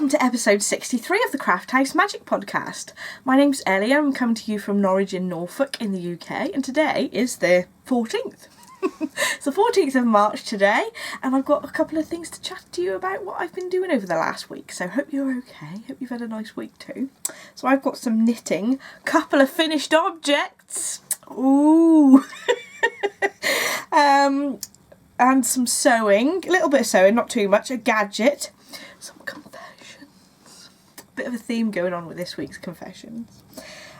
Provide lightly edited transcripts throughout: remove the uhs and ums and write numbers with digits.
welcome to episode 63 of the Craft House Magic podcast. My name's Ellie, I'm coming to you from Norwich in Norfolk in the UK, and today is the 14th. It's the 14th of March today, and I've got a couple of things to chat to you about what I've been doing over the last week, so hope you're okay, hope you've had a nice week too. So I've got some knitting, couple of finished objects, ooh, and some sewing, a little bit of sewing, not too much, a gadget, some confessions, bit of a theme going on with this week's confessions,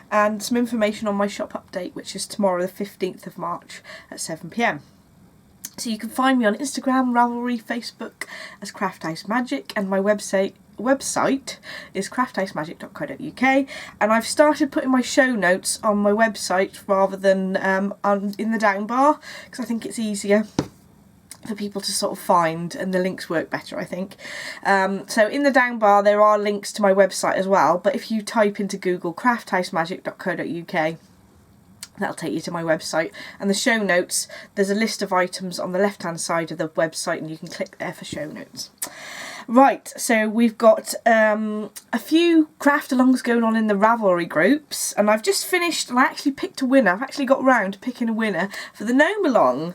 and some information on my shop update, which is tomorrow the 15th of March at 7 p.m. So you can find me on Instagram, Ravelry, Facebook as Craft House Magic, and my website is crafthousemagik.co.uk, and I've started putting my show notes on my website rather than in the down bar, because I think it's easier for people to sort of find, and the links work better, I think. So in the down bar there are links to my website as well, but if you type into Google crafthousemagik.co.uk, that'll take you to my website, and the show notes, there's a list of items on the left hand side of the website and you can click there for show notes. Right, so we've got a few craft alongs going on in the Ravelry groups, and I've just finished, and I actually picked a winner. I've actually got round to picking a winner for the gnome along.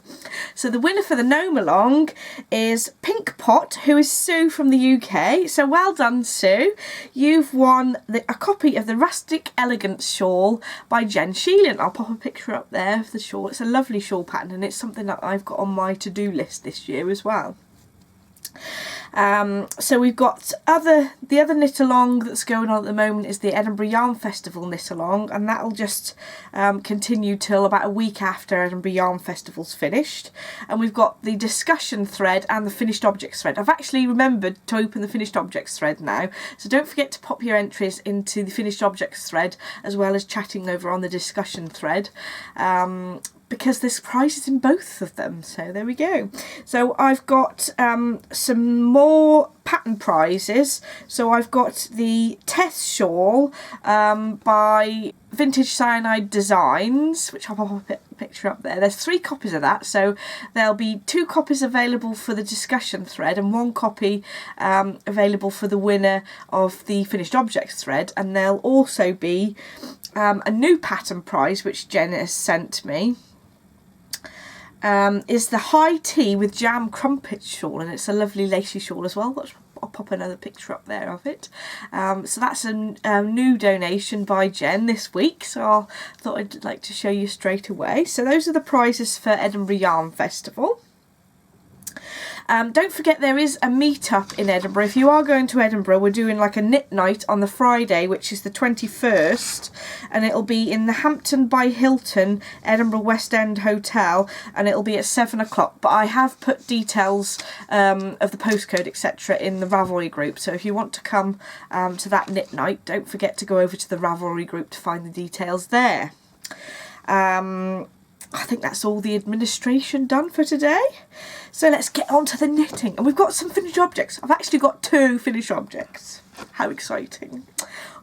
So the winner for the gnome along is Pink Pot, who is Sue from the UK. So well done, Sue. You've won a copy of the Rustic Elegance shawl by Jen Sheelan. I'll pop a picture up there of the shawl. It's a lovely shawl pattern, and it's something that I've got on my to-do list this year as well. So we've got the other knit along that's going on at the moment is the Edinburgh Yarn Festival knit along, and that'll just continue till about a week after Edinburgh Yarn Festival's finished. And we've got the discussion thread and the finished objects thread. I've actually remembered to open the finished objects thread now, so don't forget to pop your entries into the finished objects thread as well as chatting over on the discussion thread. Because there's prizes in both of them, so there we go. So I've got some more pattern prizes. So I've got the Tess shawl by Vintage Cyanide Designs, which I'll pop a picture up there. There's 3 copies of that, so there'll be 2 copies available for the discussion thread and 1 copy available for the winner of the finished objects thread. And there'll also be a new pattern prize which Jen has sent me. Is the High Tea with Jam Crumpet shawl, and it's a lovely lacy shawl as well. I'll pop another picture up there of it. So that's a new donation by Jen this week, so I thought I'd like to show you straight away. So those are the prizes for Edinburgh Yarn Festival. Don't forget there is a meet-up in Edinburgh. If you are going to Edinburgh, we're doing like a knit night on the Friday, which is the 21st, and it'll be in the Hampton by Hilton Edinburgh West End Hotel, and it'll be at 7 o'clock. But I have put details of the postcode, etc. in the Ravelry group, so if you want to come to that knit night, don't forget to go over to the Ravelry group to find the details there. I think that's all the administration done for today. So let's get on to the knitting. And we've got some finished objects. I've actually got 2 finished objects. How exciting.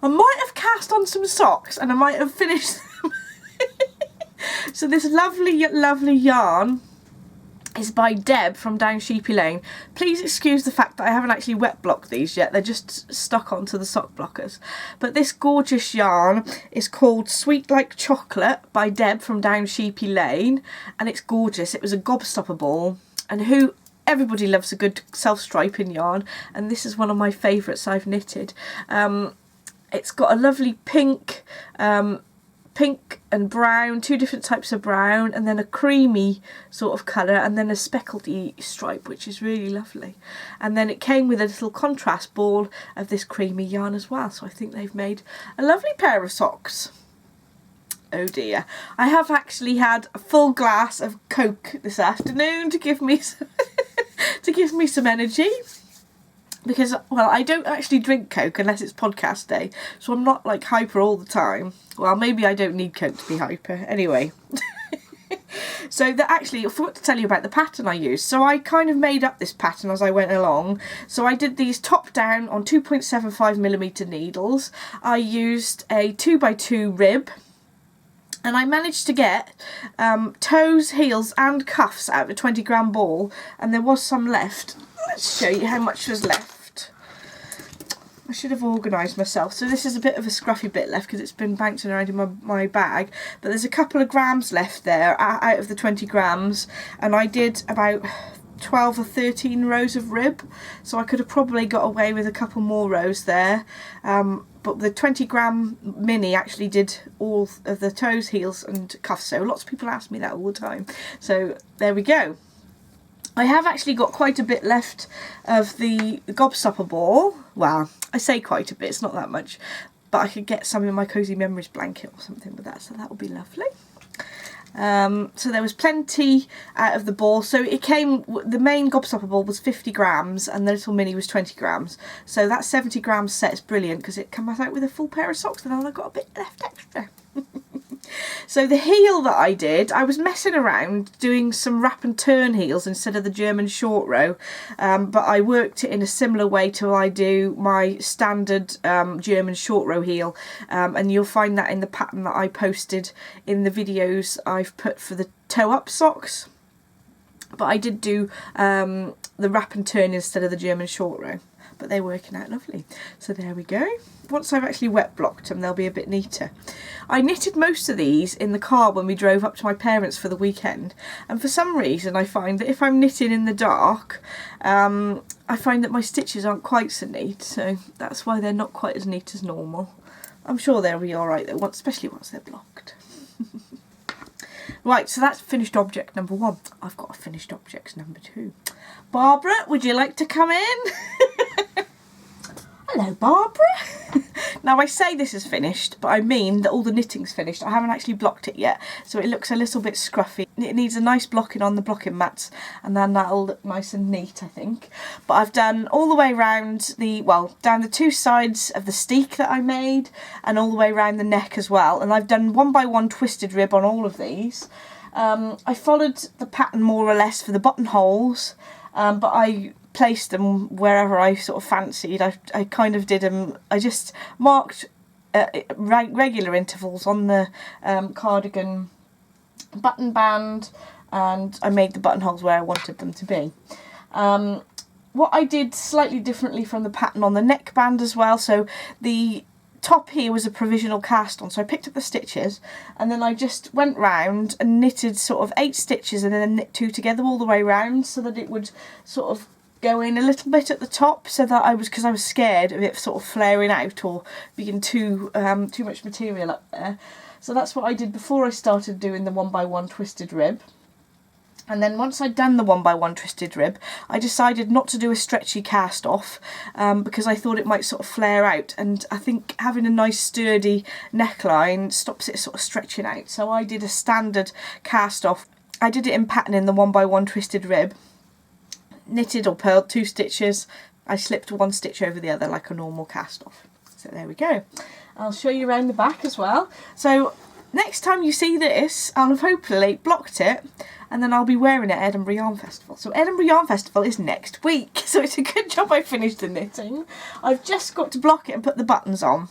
I might have cast on some socks and I might have finished them. So this lovely, lovely yarn is by Deb from Down Sheepy Lane. Please excuse the fact that I haven't actually wet blocked these yet. They're just stuck onto the sock blockers. But this gorgeous yarn is called Sweet Like Chocolate by Deb from Down Sheepy Lane, and it's gorgeous. It was a gobstopper ball, and everybody loves a good self-striping yarn, and this is one of my favourites I've knitted. It's got a lovely pink and brown, 2 different types of brown, and then a creamy sort of colour, and then a speckledy stripe, which is really lovely. And then it came with a little contrast ball of this creamy yarn as well, so I think they've made a lovely pair of socks. Oh dear. I have actually had a full glass of Coke this afternoon to give me some energy. Because, well, I don't actually drink Coke unless it's podcast day, so I'm not like hyper all the time. Well, maybe I don't need Coke to be hyper. Anyway. So actually, I forgot to tell you about the pattern I used. So I kind of made up this pattern as I went along. So I did these top down on 2.75mm needles. I used a 2x2 rib. And I managed to get toes, heels and cuffs out of a 20-gram ball. And there was some left. Let's show you how much was left. I should have organised myself. So this is a bit of a scruffy bit left because it's been bouncing around in my bag. But there's a couple of grams left there out of the 20 grams. And I did about 12 or 13 rows of rib. So I could have probably got away with a couple more rows there. But the 20 gram mini actually did all of the toes, heels and cuffs. So lots of people ask me that all the time. So there we go. I have actually got quite a bit left of the gobstopper ball. Well, I say quite a bit, it's not that much. But I could get some in my Cozy Memories blanket or something with that, so that would be lovely. So there was plenty out of the ball. So it came, the main gobstopper ball was 50 grams and the little mini was 20 grams. So that 70 grams set is brilliant because it comes out with a full pair of socks and then I've got a bit left extra. So the heel that I did, I was messing around doing some wrap and turn heels instead of the German short row, but I worked it in a similar way to I do my standard German short row heel, and you'll find that in the pattern that I posted in the videos I've put for the toe up socks. But I did do the wrap and turn instead of the German short row. But they're working out lovely. So there we go. Once I've actually wet blocked them, they'll be a bit neater. I knitted most of these in the car when we drove up to my parents for the weekend. And for some reason, I find that if I'm knitting in the dark, I find that my stitches aren't quite so neat. So that's why they're not quite as neat as normal. I'm sure they'll be all right though, especially once they're blocked. Right, so that's finished object number 1. I've got a finished object number 2. Barbara, would you like to come in? Hello, Barbara. Now I say this is finished, but I mean that all the knitting's finished. I haven't actually blocked it yet, so it looks a little bit scruffy. It needs a nice blocking on the blocking mats, and then that'll look nice and neat, I think. But I've done all the way around down the 2 sides of the steek that I made, and all the way around the neck as well. And I've done 1x1 twisted rib on all of these. I followed the pattern more or less for the buttonholes, but I placed them wherever I sort of fancied. I kind of did them, I just marked regular intervals on the cardigan button band, and I made the buttonholes where I wanted them to be. What I did slightly differently from the pattern on the neckband as well, so the top here was a provisional cast-on, so I picked up the stitches and then I just went round and knitted sort of 8 stitches and then knit 2 together all the way round so that it would sort of go in a little bit at the top, so that because I was scared of it sort of flaring out or being too much material up there. So that's what I did before I started doing the 1x1 twisted rib. And then once I'd done the 1x1 twisted rib, I decided not to do a stretchy cast off because I thought it might sort of flare out, and I think having a nice sturdy neckline stops it sort of stretching out. So I did a standard cast off. I did it in pattern in the 1x1 twisted rib. Knitted or purled 2 stitches. I slipped 1 stitch over the other like a normal cast off. So there we go. I'll show you around the back as well. So next time you see this, I'll have hopefully blocked it, and then I'll be wearing it at Edinburgh Yarn Festival. So Edinburgh Yarn Festival is next week, so it's a good job I finished the knitting. I've just got to block it and put the buttons on.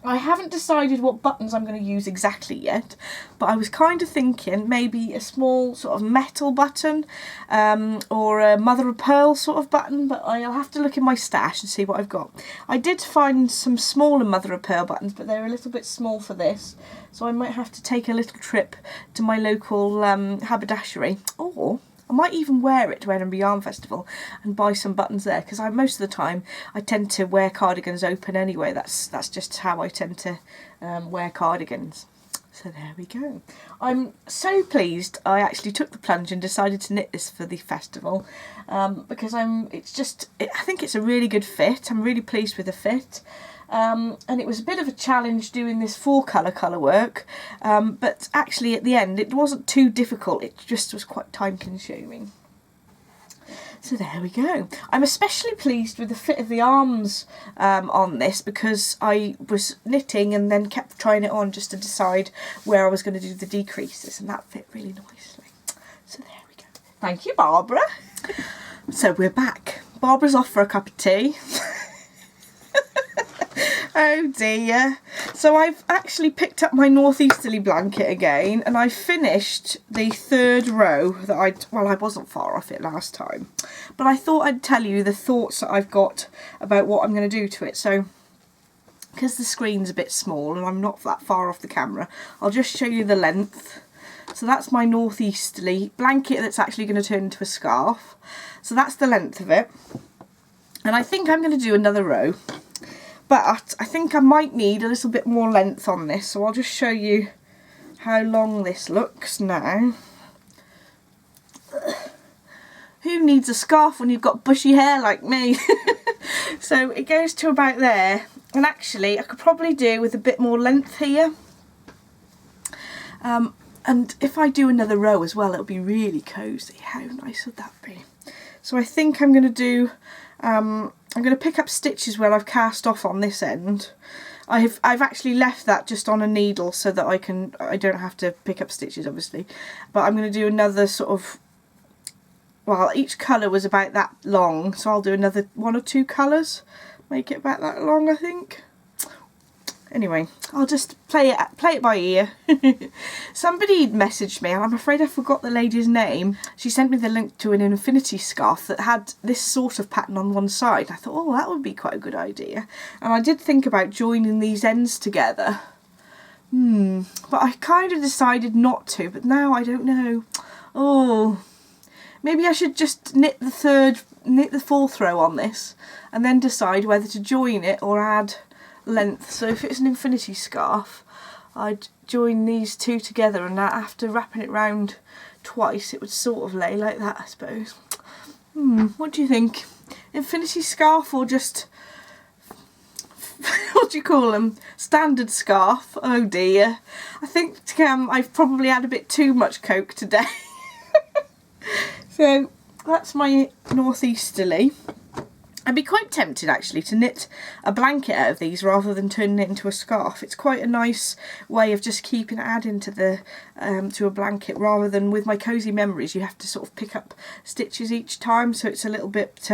I haven't decided what buttons I'm going to use exactly yet, but I was kind of thinking maybe a small sort of metal button or a mother of pearl sort of button, but I'll have to look in my stash and see what I've got. I did find some smaller mother of pearl buttons, but they're a little bit small for this, so I might have to take a little trip to my local haberdashery, or I might even wear it to Edinburgh Yarn Festival and buy some buttons there, because most of the time I tend to wear cardigans open anyway. That's just how I tend to wear cardigans. So there we go. I'm so pleased I actually took the plunge and decided to knit this for the festival, because I think it's a really good fit. I'm really pleased with the fit. And it was a bit of a challenge doing this 4-colour work, but actually at the end it wasn't too difficult, it just was quite time consuming. So there we go. I'm especially pleased with the fit of the arms on this, because I was knitting and then kept trying it on just to decide where I was going to do the decreases, and that fit really nicely. So there we go. Thank you, Barbara. So we're back. Barbara's off for a cup of tea. Oh dear. So I've actually picked up my Northeasterly blanket again, and I finished the third row that I wasn't far off it last time, but I thought I'd tell you the thoughts that I've got about what I'm going to do to it. So because the screen's a bit small and I'm not that far off the camera, I'll just show you the length. So that's my Northeasterly blanket that's actually going to turn into a scarf. So that's the length of it. And I think I'm going to do another row. But I think I might need a little bit more length on this. So I'll just show you how long this looks now. Who needs a scarf when you've got bushy hair like me? So it goes to about there. And actually I could probably do with a bit more length here. And if I do another row as well, it'll be really cosy. How nice would that be? So I think I'm going to do, I'm going to pick up stitches where I've cast off on this end. I've actually left that just on a needle so that I don't have to pick up stitches obviously. But I'm going to do another sort of, well, each colour was about that long, so I'll do another 1 or 2 colours. Make it about that long, I think. Anyway, I'll just play it by ear. Somebody messaged me, and I'm afraid I forgot the lady's name. She sent me the link to an infinity scarf that had this sort of pattern on one side. I thought, oh, that would be quite a good idea. And I did think about joining these ends together. But I kind of decided not to, but now I don't know. Oh, maybe I should just knit the fourth row on this, and then decide whether to join it or add length. So if it's an infinity scarf, I'd join these two together, and after wrapping it round twice it would sort of lay like that, I suppose. What do you think? Infinity scarf or just what do you call them? Standard scarf? Oh dear. I think I've probably had a bit too much Coke today. So that's my Northeasterly. I'd be quite tempted actually to knit a blanket out of these rather than turning it into a scarf. It's quite a nice way of just adding to the to a blanket, rather than with my Cozy Memories you have to sort of pick up stitches each time, so it's a little bit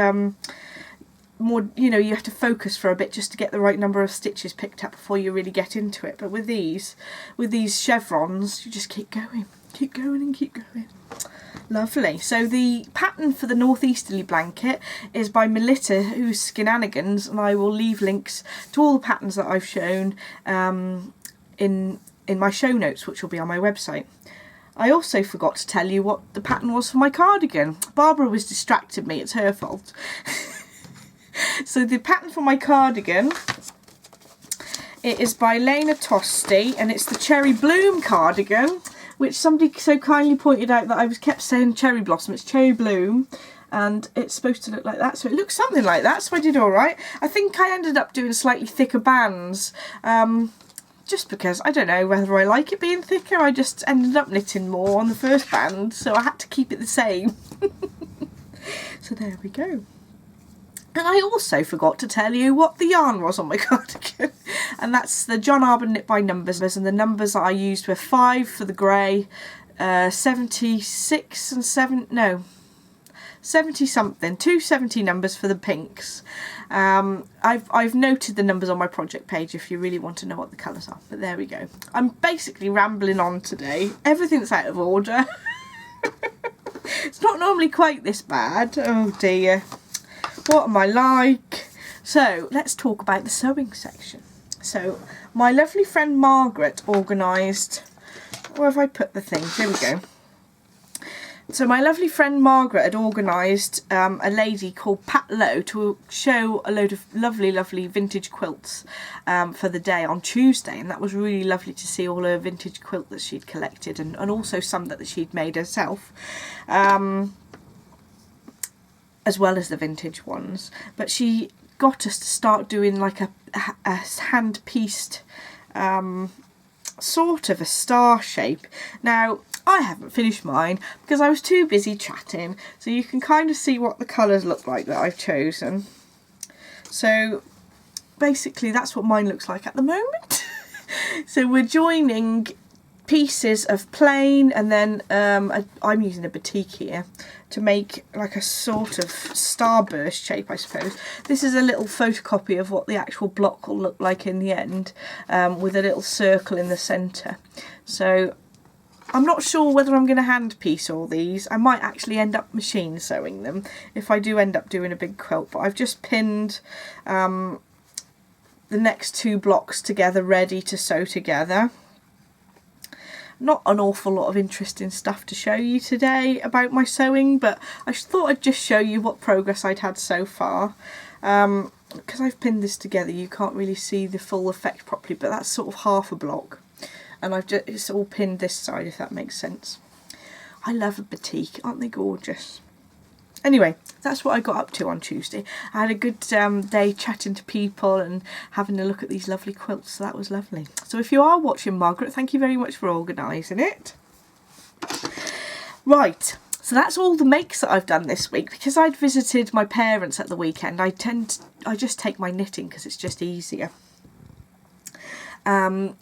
more, you know, you have to focus for a bit just to get the right number of stitches picked up before you really get into it. But with these chevrons, you just keep going and keep going. Lovely. So the pattern for the Northeasterly blanket is by Melita, who's Skinanigans, and I will leave links to all the patterns that I've shown in my show notes, which will be on my website. I also forgot to tell you what the pattern was for my cardigan. Barbara was distracted me, it's her fault. So the pattern for my cardigan, it is by Lena Tosti, and it's the Cherry Bloom cardigan, which somebody so kindly pointed out that I kept saying Cherry Blossom. It's Cherry Bloom, and it's supposed to look like that, so it looks something like that, so I did alright. I think I ended up doing slightly thicker bands, just because, I don't know whether I like it being thicker, I just ended up knitting more on the first band, so I had to keep it the same. So there we go. And I also forgot to tell you what the yarn was on my cardigan, and that's the John Arbon Knit by Numbers, and the numbers that I used were 5 for the grey, 76 and 70 something, 270 numbers for the pinks. I've noted the numbers on my project page if you really want to know what the colours are, but there we go. I'm basically rambling on today, everything's out of order. It's not normally quite this bad, oh dear. What am I like? So let's talk about the sewing section. So my lovely friend Margaret organised, where have I put the things? Here we go. So my lovely friend Margaret had organised a lady called Pat Lowe to show a load of lovely vintage quilts for the day on Tuesday, and that was really lovely to see all her vintage quilt that she'd collected, and also some that she'd made herself. As well as the vintage ones, but she got us to start doing like a hand-pieced sort of a star shape. Now I haven't finished mine because I was too busy chatting, so you can kind of see what the colours look like that I've chosen. So basically that's what mine looks like at the moment. So we're joining pieces of plain, and then I'm using a batik here to make like a sort of starburst shape, I suppose. This is a little photocopy of what the actual block will look like in the end, with a little circle in the centre. So I'm not sure whether I'm going to hand piece all these. I might actually end up machine sewing them if I do end up doing a big quilt, but I've just pinned the next 2 blocks together ready to sew together. Not an awful lot of interesting stuff to show you today about my sewing, but I thought I'd just show you what progress I'd had so far. Because I've pinned this together, you can't really see the full effect properly, but that's sort of half a block. And it's all pinned this side, if that makes sense. I love a batik, aren't they gorgeous? Anyway, that's what I got up to on Tuesday. I had a good day chatting to people and having a look at these lovely quilts, so that was lovely. So if you are watching, Margaret, thank you very much for organising it. Right, so that's all the makes that I've done this week. Because I'd visited my parents at the weekend, I just take my knitting because it's just easier. And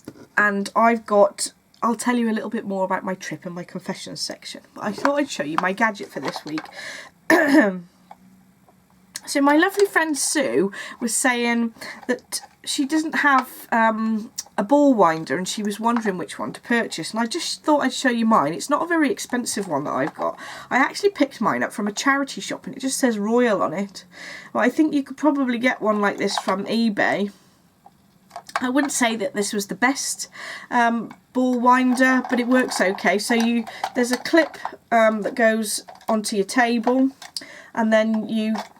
I'll tell you a little bit more about my trip in my confessions section. But I thought I'd show you my gadget for this week. So my lovely friend Sue was saying that she doesn't have a ball winder, and she was wondering which one to purchase, and I just thought I'd show you mine. It's not a very expensive one that I've got. I actually picked mine up from a charity shop, and it just says Royal on it. Well, I think you could probably get one like this from eBay. I wouldn't say that this was the best ball winder, but it works okay. So there's a clip that goes onto your table, and then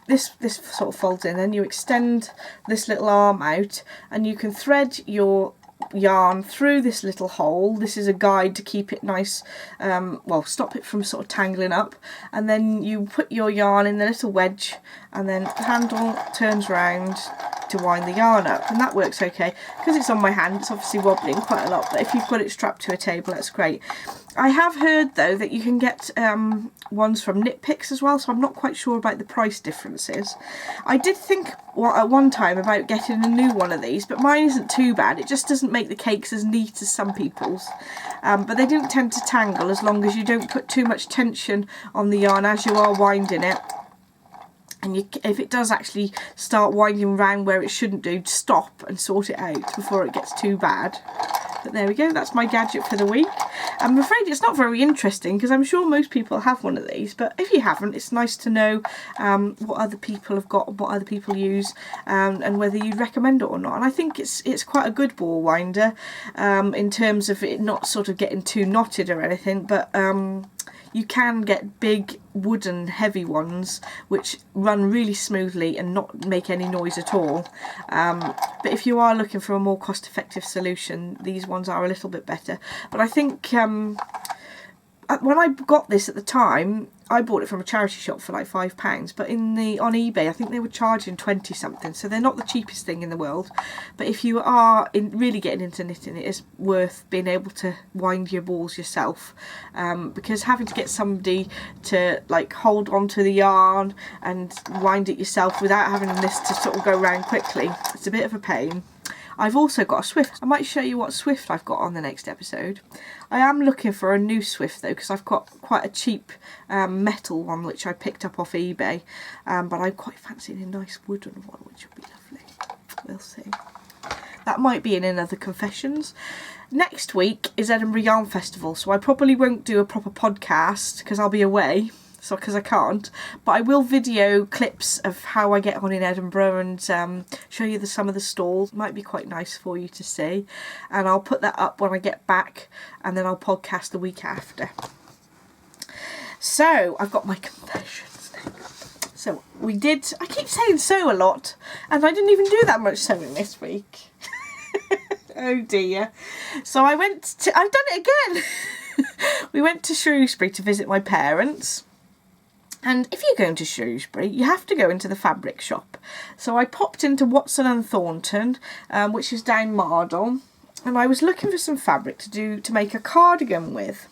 this sort of folds in, and you extend this little arm out, and you can thread your yarn through this little hole. This is a guide to keep it nice, well, stop it from sort of tangling up, and then you put your yarn in the little wedge, and then the handle turns round to wind the yarn up, and that works okay. Because it's on my hand, it's obviously wobbling quite a lot, but if you've got it strapped to a table, that's great. I have heard though that you can get ones from Knit Picks as well, so I'm not quite sure about the price differences. I did think at one time about getting a new one of these, but mine isn't too bad. It just doesn't make the cakes as neat as some people's, but they don't tend to tangle as long as you don't put too much tension on the yarn as you are winding it. And if it does actually start winding round where it shouldn't do, stop and sort it out before it gets too bad. But there we go, that's my gadget for the week. I'm afraid it's not very interesting because I'm sure most people have one of these, but if you haven't, it's nice to know what other people have got, what other people use, and whether you'd recommend it or not. And I think it's quite a good ball winder in terms of it not sort of getting too knotted or anything, but you can get big wooden heavy ones which run really smoothly and not make any noise at all, but if you are looking for a more cost-effective solution, these ones are a little bit better. But I think when I got this at the time, I bought it from a charity shop for like £5, but on eBay I think they were charging 20 something, so they're not the cheapest thing in the world. But if you are really getting into knitting, it is worth being able to wind your balls yourself, because having to get somebody to like hold onto the yarn and wind it yourself without having this to sort of go round quickly, it's a bit of a pain. I've also got a Swift. I might show you what Swift I've got on the next episode. I am looking for a new Swift though, because I've got quite a cheap metal one which I picked up off eBay, but I'm quite fancying a nice wooden one, which would be lovely. We'll see. That might be in another confessions. Next week is Edinburgh Yarn Festival, so I probably won't do a proper podcast because I'll be away. So because I can't, but I will video clips of how I get on in Edinburgh and show you some of the stalls. Might be quite nice for you to see, and I'll put that up when I get back, and then I'll podcast the week after. So I've got my confessions next. So I keep saying sew a lot, and I didn't even do that much sewing this week. Oh dear. So I've done it again. We went to Shrewsbury to visit my parents. And if you're going to Shrewsbury, you have to go into the fabric shop. So I popped into Watson and Thornton, which is down Mardle, and I was looking for some fabric to make a cardigan with.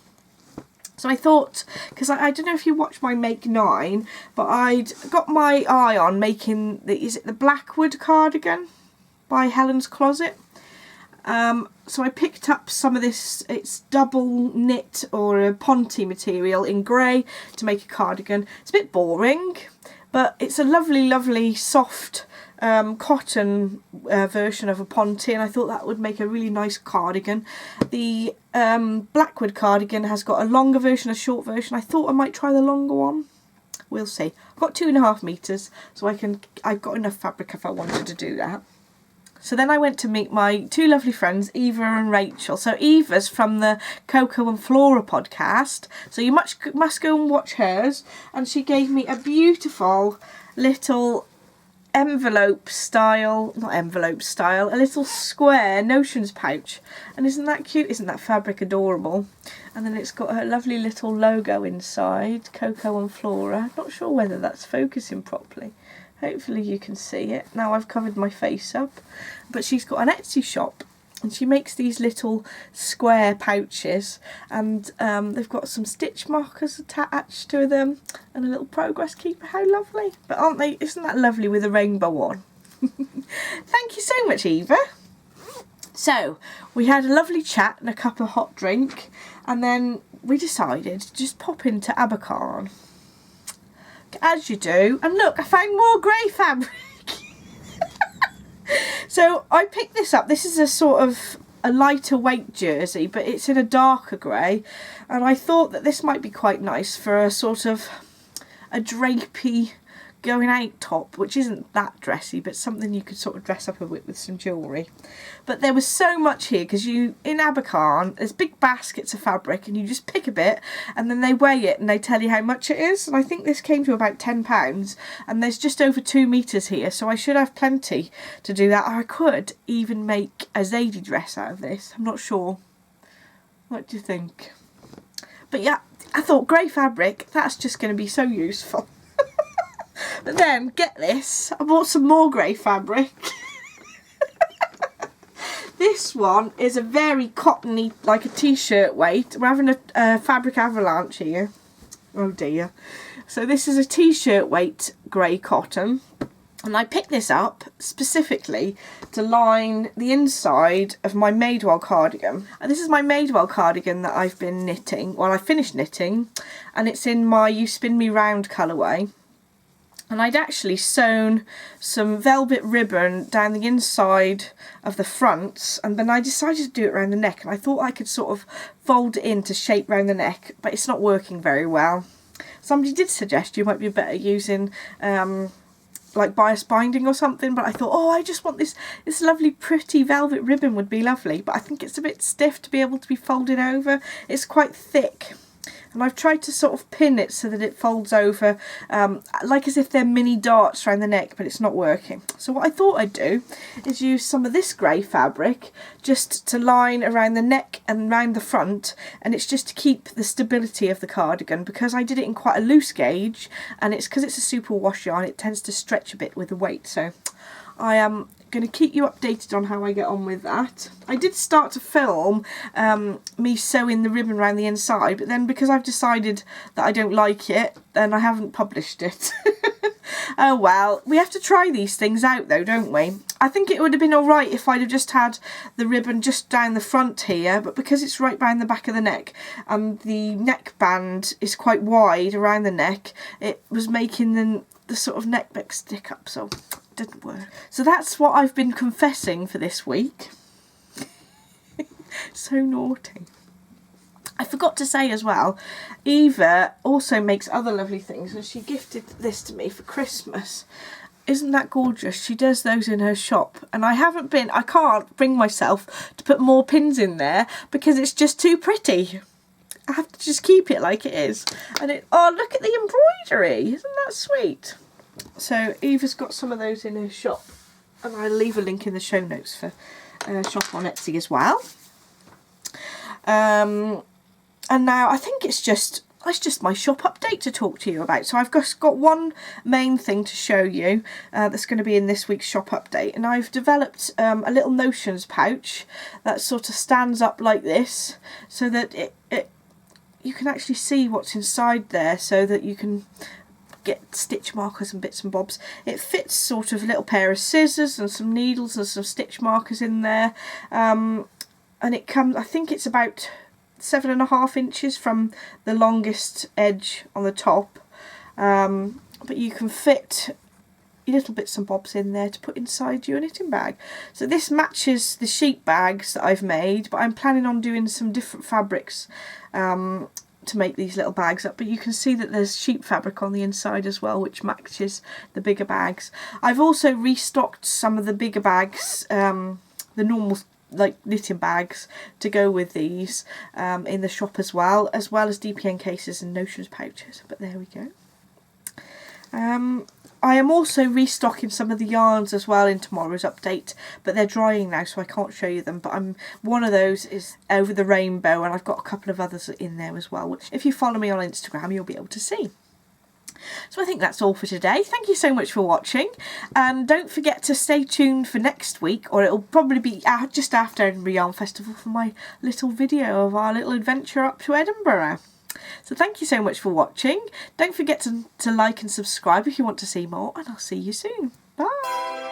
So I thought, because I don't know if you watch my Make 9, but I'd got my eye on making is it the Blackwood cardigan by Helen's Closet? So I picked up some of this, it's double knit or a ponte material in grey to make a cardigan. It's a bit boring, but it's a lovely soft cotton version of a ponte, and I thought that would make a really nice cardigan. The Blackwood cardigan has got a longer version, a short version. I thought I might try the longer one. We'll see. I've got 2.5 meters, so I've got enough fabric if I wanted to do that. So then I went to meet my 2 lovely friends, Eva and Rachel. So Eva's from the Coco and Flora podcast, so you must go and watch hers. And she gave me a beautiful little envelope style, not envelope style, a little square notions pouch. And isn't that cute? Isn't that fabric adorable? And then it's got her lovely little logo inside, Coco and Flora. Not sure whether that's focusing properly. Hopefully you can see it. Now I've covered my face up. But she's got an Etsy shop and she makes these little square pouches, and they've got some stitch markers attached to them and a little progress keeper. How lovely. But aren't they, isn't that lovely with a rainbow on? Thank you so much, Eva. So we had a lovely chat and a cup of hot drink, and then we decided to just pop into Abercorn. As you do, and look, I found more grey fabric. So I picked this up. This is a sort of a lighter weight jersey, but it's in a darker grey, and I thought that this might be quite nice for a sort of a drapey going out top, which isn't that dressy, but something you could sort of dress up a bit with some jewellery. But there was so much here, because in Abercorn there's big baskets of fabric and you just pick a bit and then they weigh it and they tell you how much it is, and I think this came to about £10, and there's just over 2 meters here, so I should have plenty to do that. Or I could even make a Zadie dress out of this. I'm not sure. What do you think? But yeah, I thought grey fabric, that's just going to be so useful. But then, get this, I bought some more grey fabric. This one is a very cottony, like a t-shirt weight. We're having a fabric avalanche here. Oh dear. So this is a t-shirt weight grey cotton. And I picked this up specifically to line the inside of my Madewell cardigan. And this is my Madewell cardigan that I've been knitting. Well, I finished knitting, and it's in my You Spin Me Round colourway. And I'd actually sewn some velvet ribbon down the inside of the fronts, and then I decided to do it around the neck, and I thought I could sort of fold it in to shape round the neck, but it's not working very well. Somebody did suggest you might be better using like bias binding or something, but I thought, oh, I just want this lovely pretty velvet ribbon would be lovely, but I think it's a bit stiff to be able to be folded over. It's quite thick. And I've tried to sort of pin it so that it folds over, like as if they're mini darts around the neck, but it's not working. So what I thought I'd do is use some of this grey fabric just to line around the neck and around the front, and it's just to keep the stability of the cardigan, because I did it in quite a loose gauge, and it's because it's a super wash yarn, it tends to stretch a bit with the weight. So I am going to keep you updated on how I get on with that. I did start to film me sewing the ribbon around the inside, but then because I've decided that I don't like it, then I haven't published it. Oh well, we have to try these things out though, don't we? I think it would have been alright if I'd have just had the ribbon just down the front here, but because it's right behind the back of the neck and the neckband is quite wide around the neck, it was making the sort of neck bit stick up, so didn't work. So that's what I've been confessing for this week. So naughty. I forgot to say as well, Eva also makes other lovely things, and she gifted this to me for Christmas. Isn't that gorgeous? She does those in her shop, and I can't bring myself to put more pins in there because it's just too pretty. I have to just keep it like it is. And oh, look at the embroidery. Isn't that sweet? So Eva's got some of those in her shop, and I'll leave a link in the show notes for shop on Etsy as well. And now I think it's just my shop update to talk to you about. So I've just got one main thing to show you that's going to be in this week's shop update, and I've developed a little notions pouch that sort of stands up like this, so that you can actually see what's inside there, so that you can get stitch markers and bits and bobs. It fits sort of a little pair of scissors and some needles and some stitch markers in there. And it comes, I think it's about 7.5 inches from the longest edge on the top. But you can fit your little bits and bobs in there to put inside your knitting bag. So this matches the sheep bags that I've made, but I'm planning on doing some different fabrics to make these little bags up. But you can see that there's sheep fabric on the inside as well, which matches the bigger bags. I've also restocked some of the bigger bags, the normal like knitting bags to go with these in the shop as well as DPN cases and notions pouches. But there we go. I am also restocking some of the yarns as well in tomorrow's update, but they're drying now so I can't show you them. But one of those is Over the Rainbow, and I've got a couple of others in there as well, which if you follow me on Instagram you'll be able to see. So I think that's all for today. Thank you so much for watching, and don't forget to stay tuned for next week, or it'll probably be just after Edinburgh Yarn Festival, for my little video of our little adventure up to Edinburgh. So thank you so much for watching. Don't forget to like and subscribe if you want to see more, and I'll see you soon. Bye!